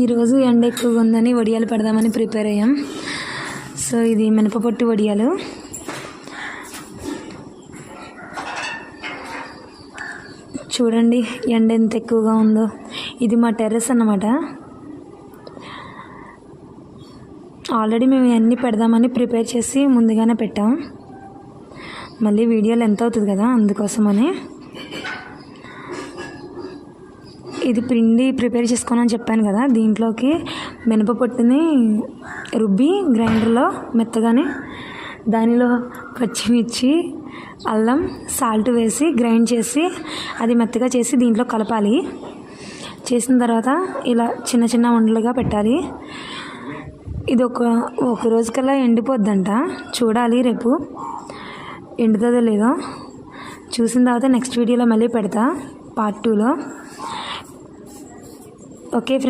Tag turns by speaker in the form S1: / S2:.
S1: ఈరోజు ఎండ ఎక్కువగా ఉందని వడియాలు పెడదామని ప్రిపేర్ అయ్యాం. సో ఇది మినపపొట్టు వడియాలు. చూడండి ఎండ ఎంత ఎక్కువగా ఉందో. ఇది మా టెర్రస్ అన్నమాట. ఆల్రెడీ మేము ఇవన్నీ పెడదామని ప్రిపేర్ చేసి ముందుగానే పెట్టాం. మళ్ళీ వీడియోలు ఎంత అవుతుంది కదా, అందుకోసమని. ఇది పిండి ప్రిపేర్ చేసుకోనని చెప్పాను కదా, దీంట్లోకి మినపపొట్టుని రుబ్బి గ్రైండర్లో మెత్తగానే దానిలో పచ్చిమిర్చి, అల్లం, సాల్ట్ వేసి గ్రైండ్ చేసి అది మెత్తగా చేసి దీంట్లో కలపాలి. చేసిన తర్వాత ఇలా చిన్న చిన్న ఉండలుగా పెట్టాలి. ఇది ఒక రోజుకల్లా ఎండిపోద్దంట. చూడాలి రేపు ఎండుతుందో లేదో. చూసిన తర్వాత నెక్స్ట్ వీడియోలో మళ్ళీ పెడతా, పార్ట్ 2లో. Okay friends.